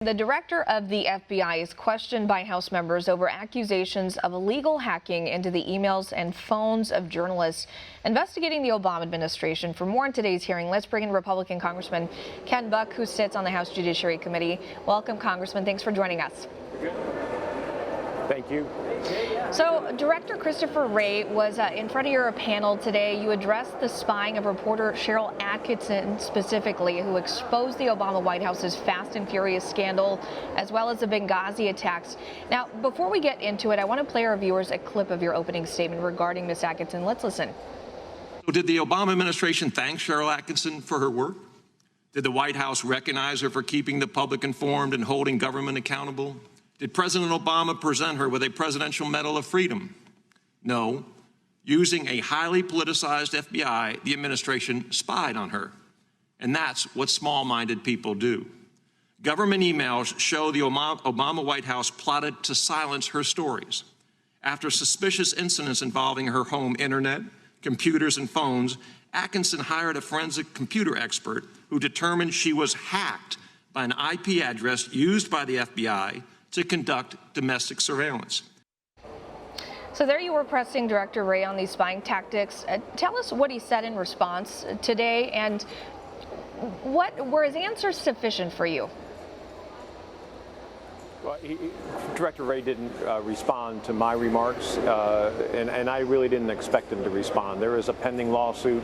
The director of the FBI is questioned by House members over accusations of illegal hacking into the emails and phones of journalists investigating the Obama administration. For more on today's hearing, let's bring in Republican Congressman Ken Buck, who sits on the House Judiciary Committee. Welcome, Congressman. Thanks for joining us. Thank you. So, Director Christopher Wray was in front of your panel today. You addressed the spying of reporter Cheryl Atkinson specifically, who exposed the Obama White House's Fast and Furious scandal, as well as the Benghazi attacks. Now, before we get into it, I want to play our viewers a clip of your opening statement regarding Ms. Atkinson. Let's listen. So did the Obama administration thank Cheryl Atkinson for her work? Did the White House recognize her for keeping the public informed and holding government accountable? Did President Obama present her with a Presidential Medal of Freedom? No. Using a highly politicized FBI, the administration spied on her. And that's what small-minded people do. Government emails show the Obama White House plotted to silence her stories. After suspicious incidents involving her home internet, computers, and phones, Atkinson hired a forensic computer expert who determined she was hacked by an IP address used by the FBI to conduct domestic surveillance. So there you were pressing Director Wray on these spying tactics. Tell us what he said in response today, and were his answers sufficient for you? Well, Director Wray didn't respond to my remarks, and I really didn't expect him to respond. There is a pending lawsuit,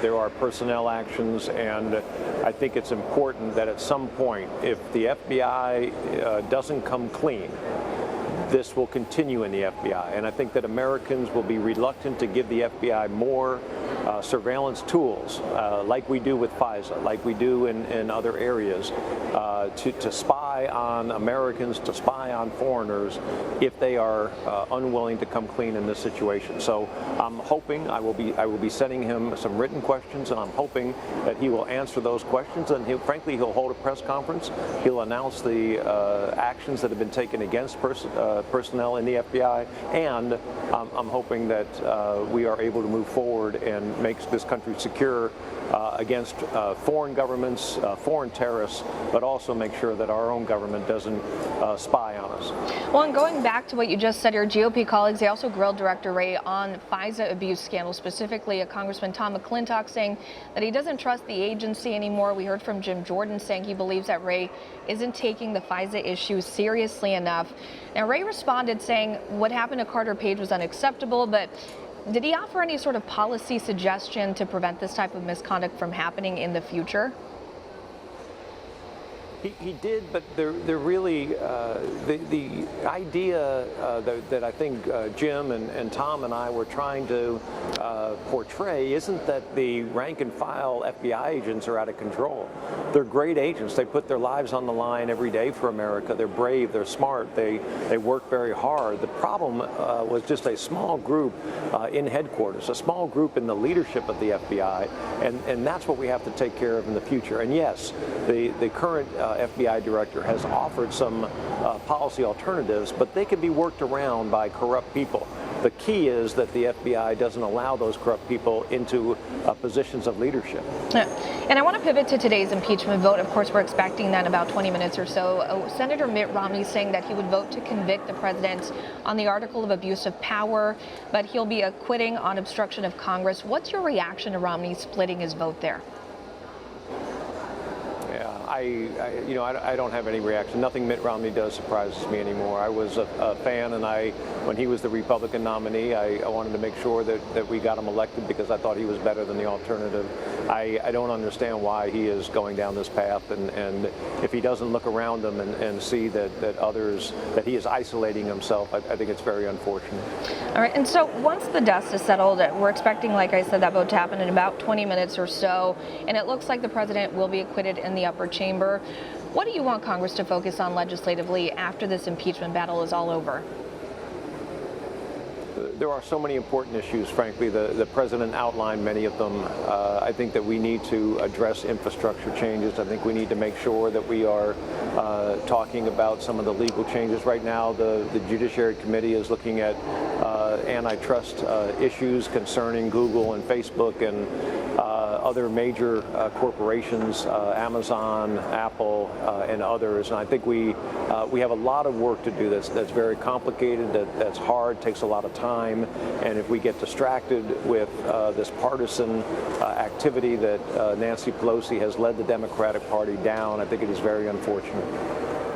there are personnel actions, and I think it's important that at some point, if the FBI doesn't come clean, this will continue in the FBI. And I think that Americans will be reluctant to give the FBI more surveillance tools, like we do with FISA, like we do in other areas, to spy on Americans, to spy on foreigners, if they are unwilling to come clean in this situation. So I'm hoping I will be sending him some written questions, and I'm hoping that he will answer those questions, and frankly he'll hold a press conference. He'll announce the actions that have been taken against personnel in the FBI, and I'm hoping that we are able to move forward and make this country secure against foreign governments, foreign terrorists, but also make sure that our own government doesn't spy on us. Well, and going back to what you just said, your GOP colleagues, they also grilled Director Wray on FISA abuse scandal, specifically Congressman Tom McClintock saying that he doesn't trust the agency anymore. We heard from Jim Jordan saying he believes that Wray isn't taking the FISA issue seriously enough. Now, Wray responded saying what happened to Carter Page was unacceptable, but did he offer any sort of policy suggestion to prevent this type of misconduct from happening in the future? He did, but they're really the idea that I think Jim and Tom and I were trying to portray isn't that the rank and file FBI agents are out of control. They're great agents. They put their lives on the line every day for America. They're brave. They're smart. They work very hard. The problem was just a small group in headquarters, a small group in the leadership of the FBI, and that's what we have to take care of in the future. And yes, the current FBI director has offered some policy alternatives, but they can be worked around by corrupt people. The key is that the FBI doesn't allow those corrupt people into positions of leadership. And I want to pivot to today's impeachment vote. Of course, we're expecting that in about 20 minutes or so. Senator Mitt Romney saying that he would vote to convict the president on the article of abuse of power, but he'll be acquitting on obstruction of Congress. What's your reaction to Romney splitting his vote there? I don't have any reaction. Nothing Mitt Romney does surprises me anymore. I was a fan, and when he was the Republican nominee, I wanted to make sure that we got him elected because I thought he was better than the alternative. I don't understand why he is going down this path, and if he doesn't look around him and see that he is isolating himself, I think it's very unfortunate. All right, and so once the dust is settled, we're expecting, like I said, that vote to happen in about 20 minutes or so, and it looks like the president will be acquitted in the upper chamber. What do you want Congress to focus on legislatively after this impeachment battle is all over? There are so many important issues, frankly. The president outlined many of them. I think that we need to address infrastructure changes. I think we need to make sure that we are talking about some of the legal changes. Right now, the Judiciary Committee is looking at antitrust issues concerning Google and Facebook and other major corporations, Amazon, Apple, and others. And I think we have a lot of work to do that's very complicated, that's hard, takes a lot of time. And if we get distracted with this partisan activity that Nancy Pelosi has led the Democratic Party down, I think it is very unfortunate.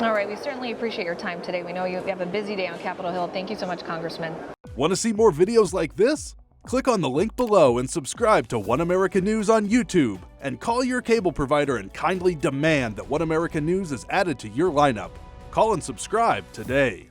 All right, we certainly appreciate your time today. We know you have a busy day on Capitol Hill. Thank you so much, Congressman. Want to see more videos like this? Click on the link below and subscribe to One America News on YouTube. And call your cable provider and kindly demand that One America News is added to your lineup. Call and subscribe today.